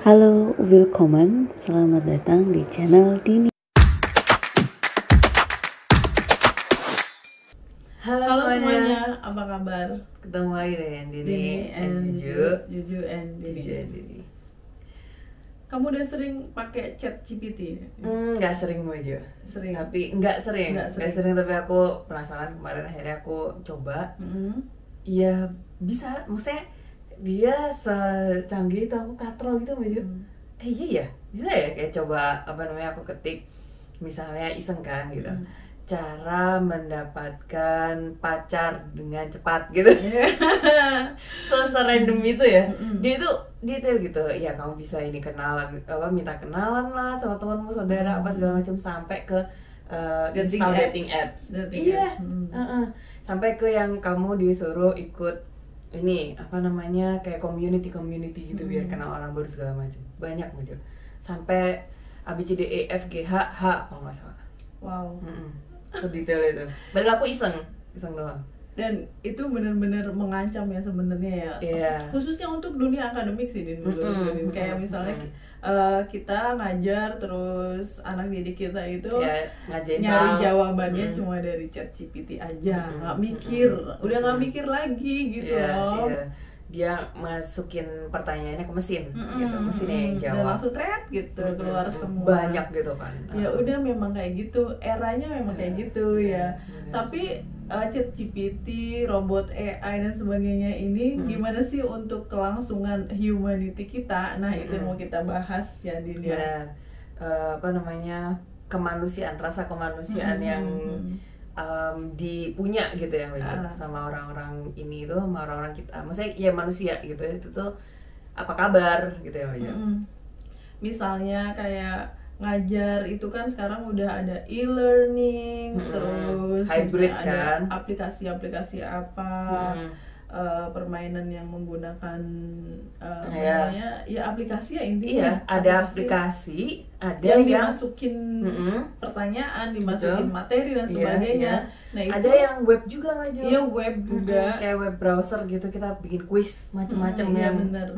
Halo, willkommen, selamat datang di channel Dini. Halo semuanya, apa kabar? Ketemu lagi dengan Dini Dini and Juju and Dini. Dini. Kamu udah sering pakai ChatGPT? Nggak sering aja. Sering. Tapi nggak sering tapi aku penasaran, kemarin akhirnya aku coba. Iya bisa, maksudnya dia secanggih itu, aku katrol gitu aja. Iya ya, bisa ya kayak coba aku ketik misalnya iseng kan gitu. Cara mendapatkan pacar dengan cepat gitu. Serandom itu ya. Dia itu detail gitu. Ya kamu bisa ini kenalan, minta kenalan lah sama temanmu, saudara, apa segala macam, sampai ke dating apps. Iya. Sampai ke yang kamu disuruh ikut ini kayak community gitu, biar kenal orang baru segala macam. Banyak muncul. Sampai ABCDEFGH kalau nggak salah. Wow. Sedetail itu. Padahal aku iseng doang. Dan itu benar-benar mengancam ya sebenarnya ya. Yeah. Khususnya untuk dunia akademik sih, Din. Kayak misalnya kita ngajar, terus anak didik kita itu nyari jawabannya cuma dari ChatGPT aja, nggak mikir, udah nggak mikir lagi gitu loh. Dia masukin pertanyaannya ke mesin, gitu, mesinnya yang jawab. Dan langsung thread gitu keluar semua. Banyak gitu kan. Ya udah, memang kayak gitu, eranya memang kayak gitu ya. Tapi ChatGPT, robot AI dan sebagainya ini gimana sih untuk kelangsungan humanity kita? Nah itu yang mau kita bahas ya, Din. Kemanusiaan, rasa kemanusiaan yang dipunya gitu ya, sama orang-orang ini tuh, sama orang-orang kita, maksudnya ya manusia gitu, itu tuh apa kabar gitu ya. Misalnya kayak ngajar itu kan sekarang udah ada e-learning, terus hybrid ada kan, aplikasi-aplikasi apa, permainan yang menggunakan aplikasi ya intinya. Iya, ada aplikasi, ada yang dimasukin pertanyaan, dimasukin materi dan sebagainya. Nah, itu ada yang web juga ngajar. Iya, web juga. Kayak web browser gitu, kita bikin quiz macam-macam ya. Benar.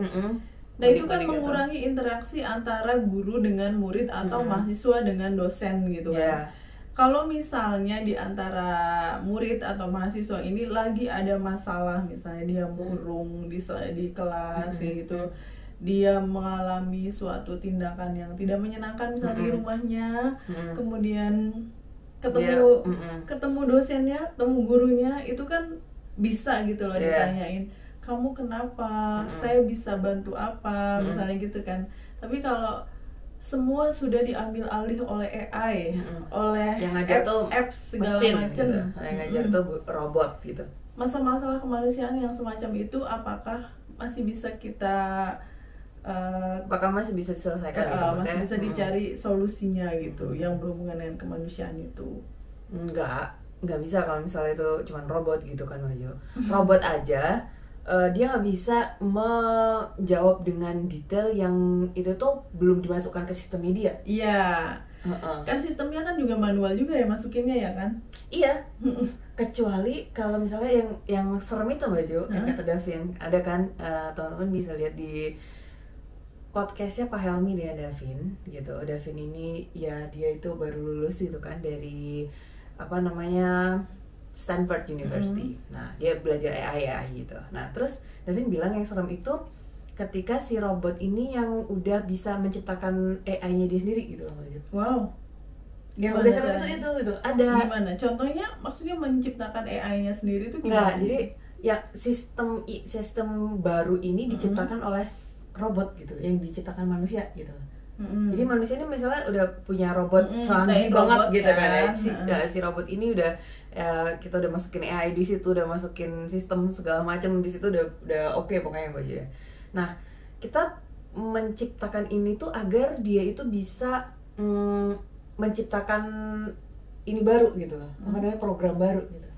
Nah, itu kan mengurangi interaksi antara guru dengan murid atau mahasiswa dengan dosen gitu kan. Kalau misalnya di antara murid atau mahasiswa ini lagi ada masalah, misalnya dia murung di kelas gitu, dia mengalami suatu tindakan yang tidak menyenangkan misalnya di rumahnya, kemudian ketemu dosennya, ketemu gurunya, itu kan bisa gitu loh ditanyain, kamu kenapa, saya bisa bantu apa, misalnya gitu kan. Tapi kalau semua sudah diambil alih oleh AI, oleh yang ngajar apps segala macam, gitu. Yang ngajar tuh robot gitu. Masalah kemanusiaan yang semacam itu apakah masih bisa kita apakah masih bisa diselesaikan? Masih bisa dicari solusinya gitu, yang berhubungan dengan kemanusiaan itu? Nggak bisa kalau misalnya itu cuma robot gitu kan, Wahyu. Robot aja dia nggak bisa menjawab dengan detail yang itu tuh belum dimasukkan ke sistem media. Iya. Kan sistemnya kan juga manual juga ya masukinnya ya kan? Iya. Kecuali kalau misalnya yang serem itu, Mbak Jo, yang kata Davin, ada kan, teman-teman bisa lihat di podcastnya Pak Helmi dengan Davin gitu. Davin ini ya dia itu baru lulus gitu kan dari Stanford University. Nah, dia belajar AI gitu. Nah, terus Davin bilang yang serem itu ketika si robot ini yang udah bisa menciptakan AI-nya dia sendiri gitu loh. Wow. Yang udah serem itu ada. Gimana? Contohnya maksudnya menciptakan AI-nya sendiri itu gimana? Nggak, jadi ya sistem baru ini diciptakan oleh robot gitu, yang diciptakan manusia gitu. Jadi manusia ini misalnya udah punya robot canggih banget gitu kan. Si robot ini udah kita udah masukin AI di situ, udah masukin sistem segala macam di situ, udah oke pokoknya Mbak Jo ya. Nah, kita menciptakan ini tuh agar dia itu bisa menciptakan ini baru gitu loh. Program baru gitu.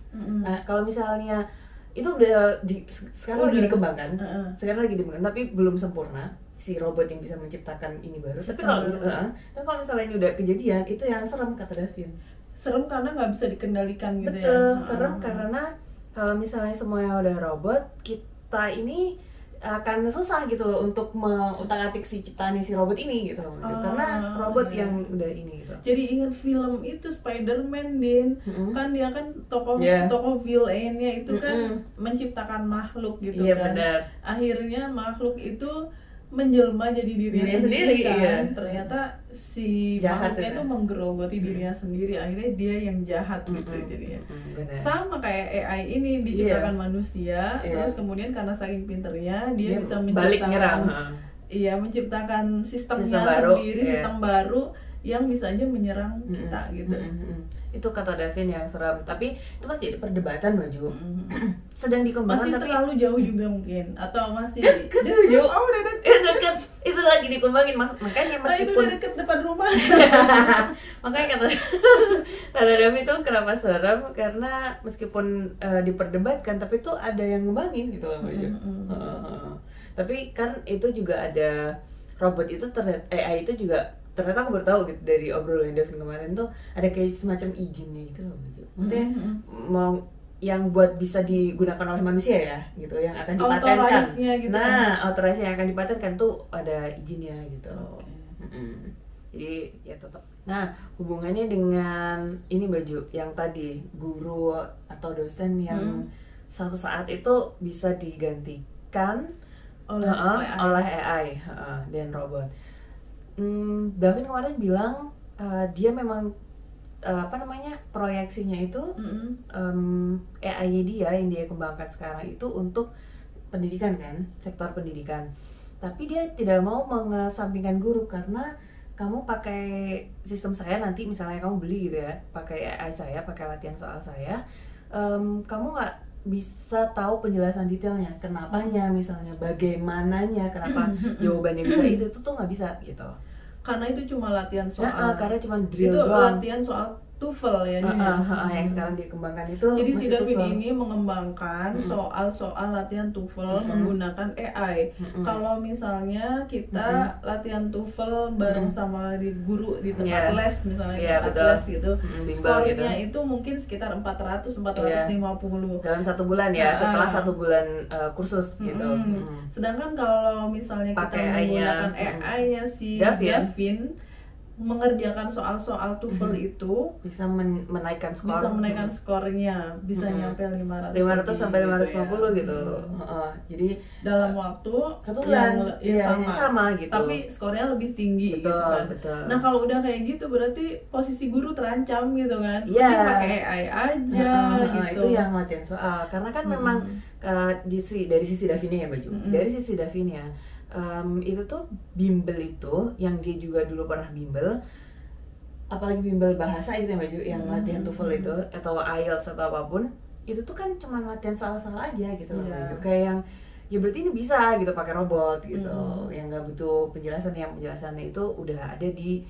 Nah, kalau misalnya itu udah sekarang lagi dikembangkan. Sekarang lagi dikembangkan tapi belum sempurna si robot yang bisa menciptakan ini baru. Tapi kalau misalnya ini udah kejadian, itu yang serem kata Davin. Serem karena nggak bisa dikendalikan gitu. Betul, serem karena kalau misalnya semuanya udah robot, kita ini akan susah gitu loh untuk mengutak-atik si ciptaannya si robot ini gitu loh, karena robot yang udah ini gitu. Jadi ingat film itu Spider-Man, Din, kan dia kan tokoh villainnya itu kan menciptakan makhluk gitu kan. Benar. Akhirnya makhluk itu menjelma jadi dirinya sendiri kan. Ternyata si makhluknya itu menggerogoti dirinya sendiri, akhirnya dia yang jahat gitu jadinya. Sama kayak AI ini diciptakan manusia, terus kemudian karena saking pinternya dia bisa menciptakan sistemnya sendiri, sistem baru yang bisa aja menyerang kita gitu. Itu kata Davin yang seram, tapi itu masih jadi perdebatan Baju. Sedang dikembangkan, masih tapi terlalu jauh juga mungkin, atau masih deket. udah deket. Itu lagi dikembangin, makanya meskipun itu udah deket depan rumah. Makanya kata Davin itu kenapa seram, karena meskipun diperdebatkan, tapi itu ada yang ngembangin gitu loh Baju. Tapi kan itu juga ada robot itu, AI itu juga ternyata aku baru tahu gitu dari obrolan Davin kemarin tuh ada kayak semacam izinnya gitu loh, maksudnya mau yang buat bisa digunakan oleh manusia ya gitu, yang akan dipatenkan. Gitu authorized yang akan dipatenkan tuh ada izinnya gitu. Jadi ya tetap. Nah, hubungannya dengan ini Baju yang tadi guru atau dosen yang suatu saat itu bisa digantikan oleh AI dan robot. Davin kemarin bilang dia memang proyeksinya itu AI-nya dia yang dia kembangkan sekarang itu untuk pendidikan kan, sektor pendidikan. Tapi dia tidak mau mengesampingkan guru, karena kamu pakai sistem saya nanti misalnya kamu beli gitu ya, pakai AI saya, pakai latihan soal saya, kamu nggak bisa tahu penjelasan detailnya, kenapanya misalnya, bagaimananya, kenapa jawabannya bisa itu tuh nggak bisa gitu. Karena itu cuma latihan soal. Karena cuma drill itu doang. latihan soal TOEFL ya. Yang sekarang dikembangkan itu. Jadi si Davin ini mengembangkan soal-soal latihan TOEFL menggunakan AI. Kalau misalnya kita latihan TOEFL bareng sama di guru di tempat les misalnya, tempat les gitu, skornya itu mungkin sekitar 400-450 dalam 1 bulan ya, setelah 1 bulan kursus gitu. Sedangkan kalau misalnya kita menggunakan AI-nya si Davin mengerjakan soal-soal TOEFL itu bisa menaikkan skor. Bisa menaikkan skornya, bisa nyampe 500 sampai 550 gitu. Jadi dalam waktu 1 bulan sama gitu. Tapi skornya lebih tinggi gitu kan. Nah, kalau udah kayak gitu berarti posisi guru terancam gitu kan. Dia pakai AI aja gitu. Itu yang latihan soal. Karena kan memang dari sisi Davinnya ya Baju. Dari sisi Davinnya itu tuh bimbel itu yang dia juga dulu pernah bimbel, apalagi bimbel bahasa itu ya Baju, yang latihan TOEFL itu atau IELTS atau apapun, itu tuh kan cuma latihan soal-soal aja gitu loh Baju. Kayak yang ya berarti ini bisa gitu pakai robot gitu, yang nggak butuh penjelasan, yang penjelasannya itu udah ada di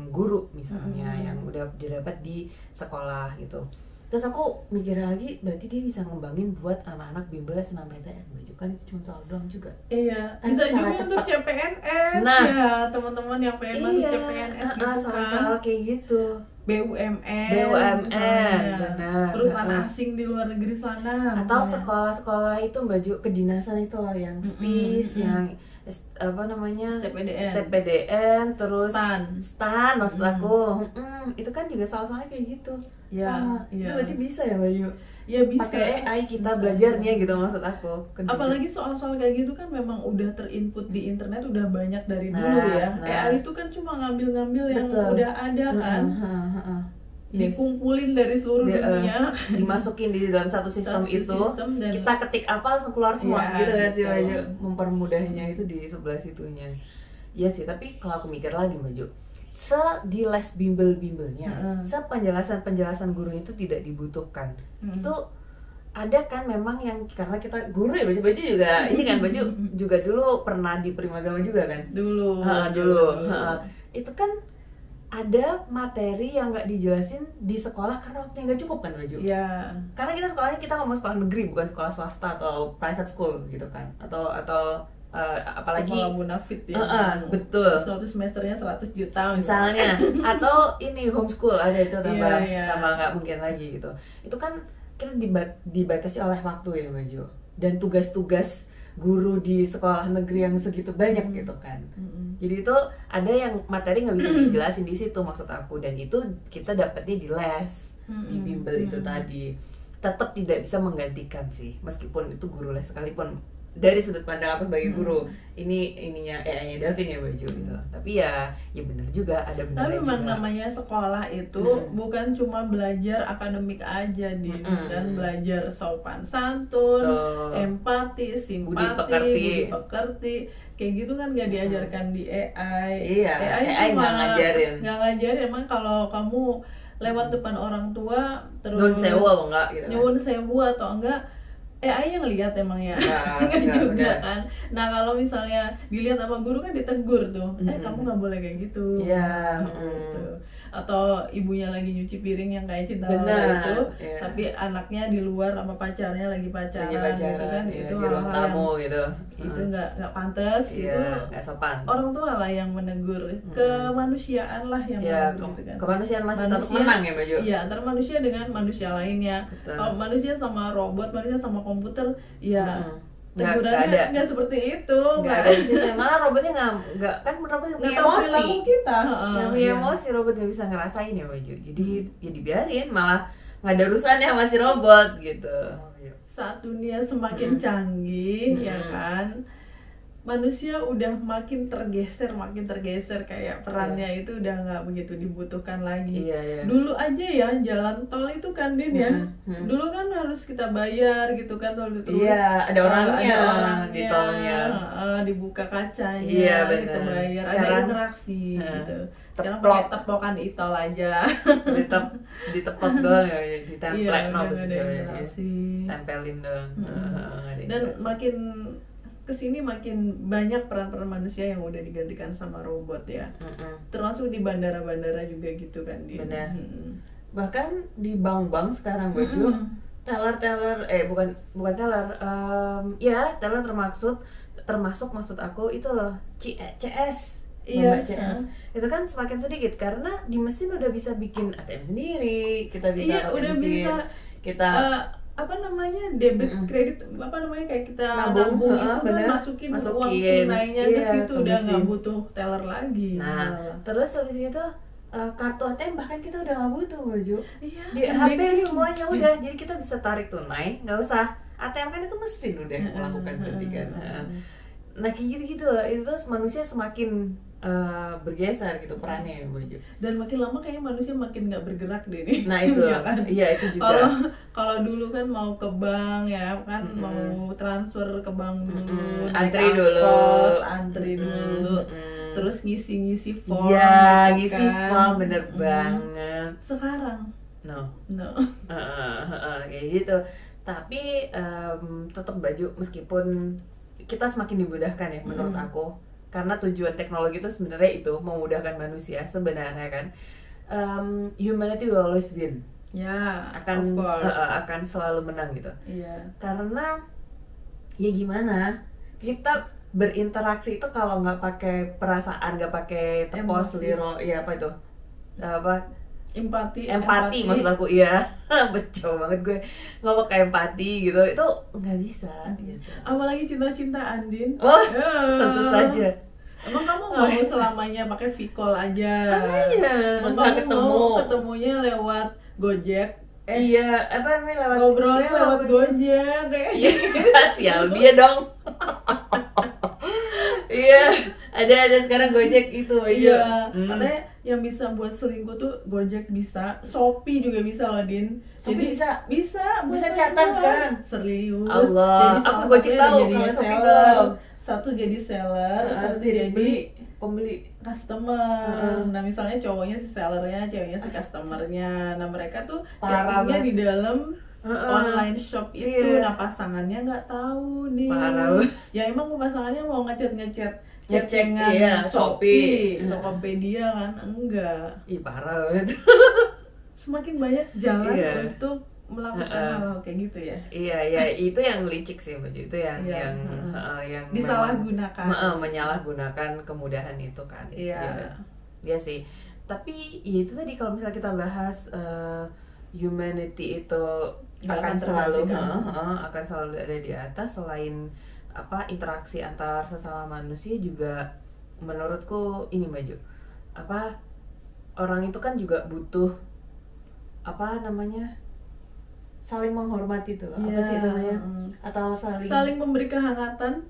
guru misalnya, yang udah didapat di sekolah gitu. Terus aku mikir lagi, berarti dia bisa ngembangin buat anak-anak bimbel SNMPTN Baju, kan itu cuma soal doang juga. Iya, kan bisa juga untuk CPNS ya, teman-teman yang pengen masuk CPNS gitu kan. Soal kayak gitu. BUMN benar. Perusahaan asing di luar negeri sana. Atau sekolah-sekolah itu Baju, kedinasan itu loh, yang SPIS, yang STEP PDN, terus STAN maksud aku. Itu kan juga soal-soalnya kayak gitu. Sama. Itu berarti bisa ya Bayu? Ya bisa. Pakai AI kita belajarnya gitu maksud aku. Apalagi soal-soal kayak gitu kan memang udah terinput di internet udah banyak dari dulu ya. AI itu kan cuma ngambil-ngambil yang udah ada kan. Dikumpulin dari seluruh dunia, dimasukin di dalam satu sistem itu, kita ketik apa langsung keluar semua gitu kan sih Baju. Mempermudahnya itu di sebelah situnya. Iya sih, tapi kalau aku mikir lagi Baju, di les bimbel-bimbelnya, penjelasan guru itu tidak dibutuhkan. Itu ada kan memang yang, karena kita guru ya Baju juga ini kan Baju juga dulu pernah di Primagama juga kan dulu. Itu kan ada materi yang nggak dijelasin di sekolah karena waktunya nggak cukup kan Baju. Iya. Karena kita ngomong sekolah negeri, bukan sekolah swasta atau private school gitu kan, atau apalagi sekolah munafik ya. Betul. Suatu semesternya 100 juta misalnya. Atau ini homeschool ada itu tambah nggak mungkin lagi gitu. Itu kan kita dibatasi oleh waktu ya Baju. Dan tugas-tugas guru di sekolah negeri yang segitu banyak gitu kan. Jadi itu ada yang materi nggak bisa dijelasin di situ maksud aku, dan itu kita dapatnya di les, di bimbel itu tadi. Tetap tidak bisa menggantikan sih, meskipun itu guru les sekalipun. Dari sudut pandang aku sebagai guru, ininya AI-nya Davin ya Baju gitu. Tapi ya benar juga, ada benar. Tapi memang namanya sekolah itu bukan cuma belajar akademik aja, Din, kan belajar sopan santun, empati, simpati, budi pekerti, kayak gitu kan nggak diajarkan di AI. Iya, AI nggak ngajarin. Emang kalau kamu lewat depan orang tua terus nyuwun sewu apa enggak gitu. Nyuwun sewu atau enggak, AI yang lihat emang ya, enggak juga kan. Nah kalau misalnya dilihat sama guru kan ditegur tuh, kamu nggak boleh kayak gitu. Iya. Gitu. Atau ibunya lagi nyuci piring yang kayak Cinta Laura itu, tapi anaknya di luar sama pacarnya lagi pacaran gitu kan, itu di ruang tamu gitu. Itu nggak pantas, itu nggak sopan. Orang tua lah yang menegur, kemanusiaan lah yang menegur gitu kan. Kemanusiaan masih tetap menang ya Baju. Iya, antara manusia dengan manusia lainnya. Kalau manusia sama robot, manusia sama komputer, ya tegurannya nggak seperti itu. Nggak ada di sini. Malah robotnya nggak kan robot punya emosi. Kita nggak punya emosi, robot nggak bisa ngerasain ya Baju. Jadi ya dibiarin, malah nggak ada urusannya sama si robot gitu. Saat dunia semakin canggih, ya kan, manusia udah makin tergeser kayak perannya itu udah nggak begitu dibutuhkan lagi. Dulu aja ya jalan tol itu kan Din ya, dulu kan harus kita bayar gitu kan, terus ada orangnya di tolnya, dibuka kacanya, kita bayar, ada interaksi gitu. Sekarang pakai tepokan e-tol aja, ditepok doang ya, ditempel tempelin doang. Dan makin kesini makin banyak peran-peran manusia yang udah digantikan sama robot ya, termasuk di bandara-bandara juga gitu kan dia. Benar. Bahkan di bank-bank sekarang Baju, teller bukan teller, teller termasuk maksud aku itu loh CS. Iya, CS. Itu kan semakin sedikit karena di mesin udah bisa bikin ATM sendiri, kita bisa udah bisa kita apa namanya debit kredit kayak kita nabung itu kan masukin uang tunainya ke situ, udah nggak butuh teller lagi. Nah terus habis itu kartu ATM bahkan kita udah nggak butuh Baju, di HP semuanya udah, jadi kita bisa tarik tunai, nggak usah ATM kan, itu mesin udah melakukan berarti kan. Nah kayak gitu loh, itu manusia semakin bergeser gitu perannya ya Baju. Dan makin lama kayaknya manusia makin nggak bergerak deh nih. Nah itu kan? Iya itu juga. Kalau dulu kan mau ke bank ya kan, mau transfer ke bank dulu, antri dulu, terus ngisi form. Iya ngisi form, bener banget. Sekarang no. Kayak gitu. Tapi tetap Baju, meskipun kita semakin dimudahkan ya menurut aku, karena tujuan teknologi itu sebenarnya itu memudahkan manusia sebenarnya kan. Humanity will always win. Akan selalu menang gitu. Karena ya gimana, kita berinteraksi itu kalau nggak pakai perasaan, nggak pakai tepos liro, ya apa itu empati maksud aku, betul banget gue ngomong kayak empati gitu, itu nggak bisa gitu. Apalagi cinta-cintaan Din. Tentu saja. Emang kamu mau selamanya pakai V-call aja? Emang kamu ketemunya lewat Gojek? Lewat ngobrolnya lewat Gojek kayak sial dia dong. Ada sekarang Gojek itu aja. Katanya yang bisa buat selingkuh tuh Gojek bisa, Shopee juga bisa loh Din. Jadi bisa chatan sekarang. Serius. Allah. Jadi aku Gojek tahu jadi seller. Satu jadi seller, satu jadi pembeli, customer. Nah misalnya cowoknya si sellernya, ceweknya si customernya. Nah mereka tuh chattingnya di dalam online shop itu. Nah pasangannya nggak tahu nih. Ya emang pasangannya mau ngechat cecengan Shopee, Tokopedia kan enggak. Parah banget. Semakin banyak jalan untuk melakukan hal kayak gitu ya. Iya, itu yang licik sih Baju, itu yang disalahgunakan. Menyalahgunakan kemudahan itu kan. Iya sih. Tapi itu tadi kalau misalnya kita bahas humanity itu akan selalu ada di atas, selain interaksi antar sesama manusia juga menurutku ini Mbak Ju, orang itu kan juga butuh saling menghormati tuh, apa sih namanya, atau saling memberi kehangatan.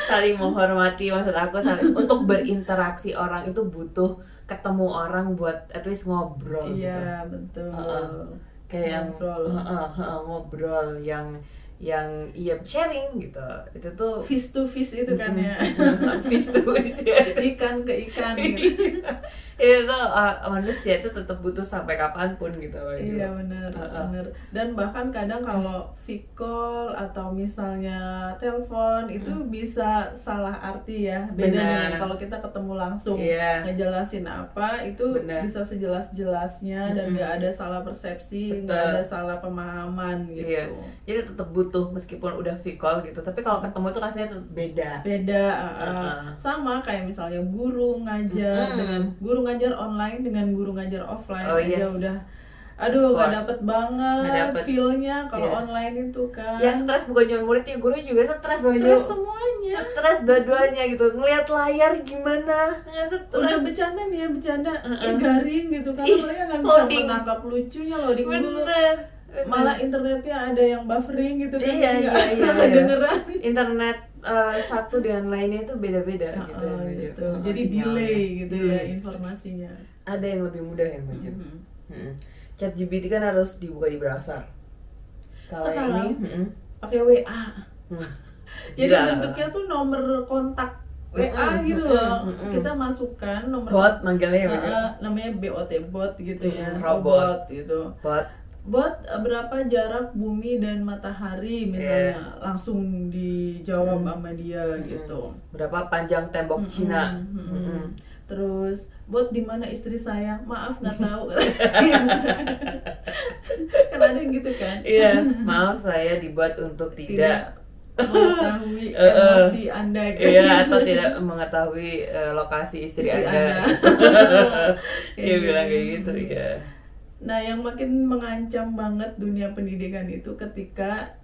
Saling menghormati, maksud aku untuk berinteraksi. Orang itu butuh ketemu orang buat at least ngobrol gitu. Iya betul. Kayak ngobrol yang sharing gitu. Itu tuh face to face itu kan ya. Face to face ya. Ikan ke ikan gitu. Itu manusia itu tetap butuh sampai kapanpun gitu. Iya benar. Dan bahkan kadang kalau video call atau misalnya telepon itu bisa salah arti ya. Beda dengan kalau kita ketemu langsung ngejelasin apa itu bisa sejelas-jelasnya dan nggak ada salah persepsi, nggak ada salah pemahaman gitu. Iya. Jadi tetap butuh meskipun udah video call gitu. Tapi kalau ketemu itu rasanya tetap beda. Sama kayak misalnya guru ngajar dengan guru ngajar online dengan guru ngajar offline udah gak dapet banget feel-nya kalau online itu kan. Yang stres bukan cuma muridnya, guru juga stres semuanya. Stres dua-duanya gitu. Ngelihat layar gimana? Udah bercanda garing gitu karena mereka nggak bisa menangkap lucunya loading dulu. Malah internetnya ada yang buffering gitu kan. Iya. Kedengeran. Internet satu dengan lainnya itu beda-beda gitu. Jadi delay gitu ya informasinya. Ada yang lebih mudah ya Mbak Jun. ChatGPT kan harus dibuka di browser. Kalau sekarang ini pakai WA. Jadi bentuknya tuh nomor kontak WA gitu loh. Kita masukkan nomor bot manggilnya namanya bot gitu ya. Robot gitu. Bot berapa jarak bumi dan matahari misalnya langsung dijawab sama dia gitu. Berapa panjang tembok Cina. Terus bot di mana istri saya? Maaf nggak tahu. Kan ada yang gitu kan? Iya, maaf saya dibuat untuk tidak mengetahui emosi Anda gitu. Iya, atau tidak mengetahui lokasi istri Anda. Dia bilang kayak gitu ya. Nah, yang makin mengancam banget dunia pendidikan itu ketika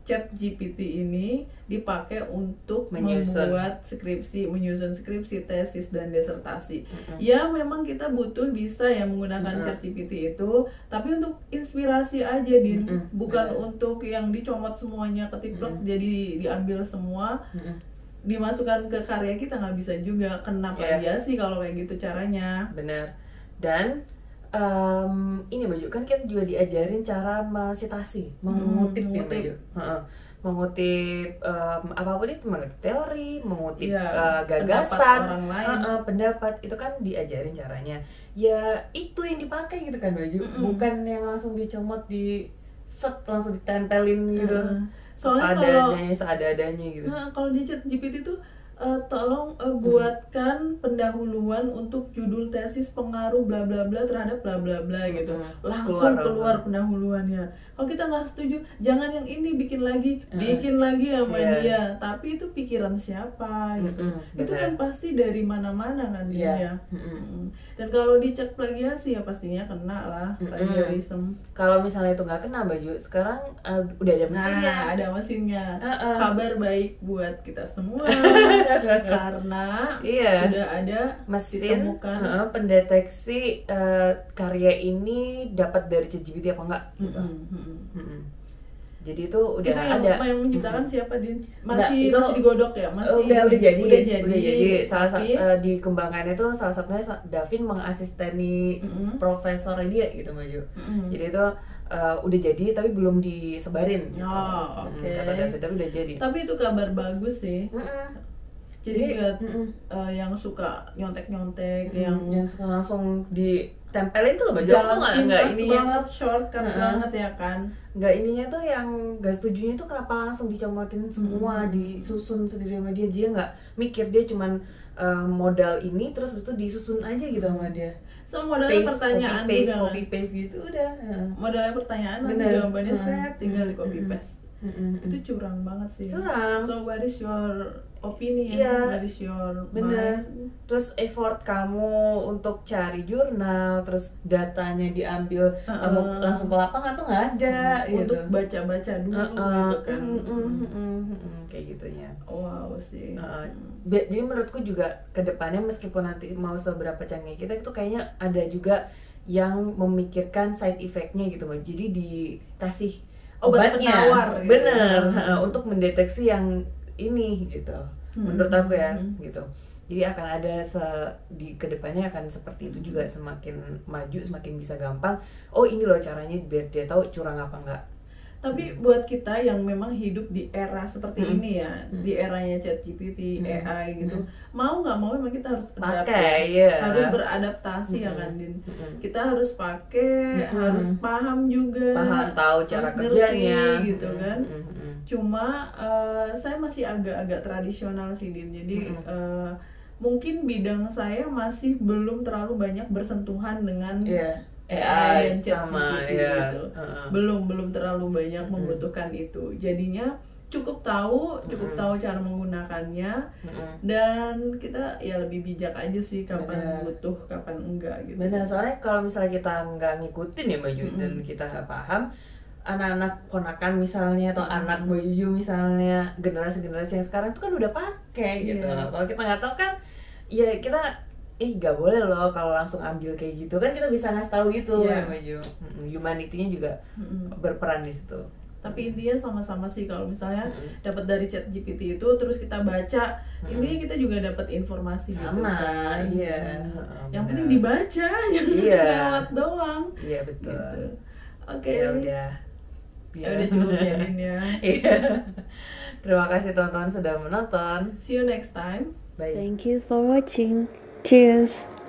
ChatGPT ini dipakai untuk menyusun skripsi, tesis dan disertasi. Ya, memang kita butuh bisa ya menggunakan ChatGPT itu, tapi untuk inspirasi aja, Din. Bukan untuk yang dicomot semuanya ketiplek jadi diambil semua. Dimasukkan ke karya kita nggak bisa juga. Kenapa dia sih kalau kayak gitu caranya? Benar. Dan ini Baju, kan kita juga diajarin cara mensitasi, mengutip ya Baju. Mengutip apapun itu, mengutip teori, mengutip gagasan, pendapat itu kan diajarin caranya. Ya itu yang dipakai gitu kan Baju, bukan yang langsung dicomot langsung ditempelin gitu. Soalnya seadanya gitu. Kalau di ChatGPT tuh tolong buatkan pendahuluan untuk judul tesis pengaruh bla bla bla terhadap bla bla bla gitu. Langsung keluar pendahuluannya. Kalau kita nggak setuju, jangan yang ini, bikin lagi sama dia. Tapi itu pikiran siapa gitu. Itu kan pasti dari mana-mana kan dia. Dan kalau dicek plagiasi ya pastinya kena lah plagiarism. Kalau misalnya itu nggak kena Baju, sekarang udah ada mesinnya. Nah, ada mesinnya. Kabar baik buat kita semua. Karena sudah ada mesin pendeteksi karya ini dapat dari ChatGPT apa enggak gitu. Jadi itu udah ada. Yang menciptakan siapa, Din? Masih digodok ya? Udah jadi. Salah satu dikembangkannya itu salah satunya Davin mengasisteni profesornya dia gitu Maju. Jadi itu udah jadi tapi belum disebarin gitu. Kata Davin, tapi udah jadi. Tapi itu kabar bagus sih. Jadi yang suka nyontek-nyontek, yang suka langsung ditempelin tuh loh Baju. Jalan pintas banget, shortcut banget ya kan. Nggak ininya tuh yang nggak setujunya tuh kenapa langsung dicomotin semua, disusun sendiri sama dia. Dia nggak mikir, dia cuman modal ini terus itu disusun aja gitu sama dia. So modalnya pertanyaan copy paste gitu udah. Modalnya pertanyaan nanti jawabannya tinggal di copy paste. itu curang banget sih. Curang. So what is your opinion? Iya, What is your bener. mind? Terus effort kamu untuk cari jurnal, terus datanya diambil, kamu langsung ke lapangan tuh nggak ada gitu. Untuk baca-baca dulu gitu kan. Kayak gitunya. Wow sih. Jadi menurutku juga kedepannya meskipun nanti mau seberapa canggih kita itu kayaknya ada juga yang memikirkan side effect-nya gitu. Jadi dikasih obat penawar gitu. Bener, untuk mendeteksi yang ini gitu. Menurut aku ya gitu. Jadi akan ada di kedepannya akan seperti itu juga, semakin maju semakin bisa gampang. Oh ini loh caranya biar dia tahu curang apa enggak. Tapi buat kita yang memang hidup di era seperti ini ya, di eranya ChatGPT, AI gitu, mau nggak mau memang kita harus pakai, harus beradaptasi ya kan, Din. Kita harus pakai, harus paham juga, tahu cara kerjanya, gitu kan. Cuma saya masih agak-agak tradisional sih, Din. Jadi mungkin bidang saya masih belum terlalu banyak bersentuhan dengan AI dan ChatGPT gitu. Belum terlalu banyak membutuhkan itu. Jadinya cukup tahu cara menggunakannya, dan kita ya lebih bijak aja sih kapan butuh, kapan enggak gitu. Benar, soalnya kalau misalnya kita nggak ngikutin ya Mbak Ju, dan kita nggak paham, anak-anak ponakan misalnya atau anak Mbak Ju misalnya, generasi yang sekarang tuh kan udah pakai gitu. Kalau kita nggak tahu kan, ya kita nggak boleh loh kalau langsung ambil kayak gitu kan, kita bisa ngasih tahu gitu ya Mbak Ju. Humanity-nya juga berperan di situ. Tapi intinya sama-sama sih, kalau misalnya dapat dari ChatGPT itu terus kita baca, intinya kita juga dapat informasi gitu kan. Yang penting dibaca, jangan lewat doang. Iya betul. Gitu. Oke. Ya udah cukup ya Din ya. Terima kasih teman-teman sudah menonton. See you next time. Bye. Thank you for watching. Cheers.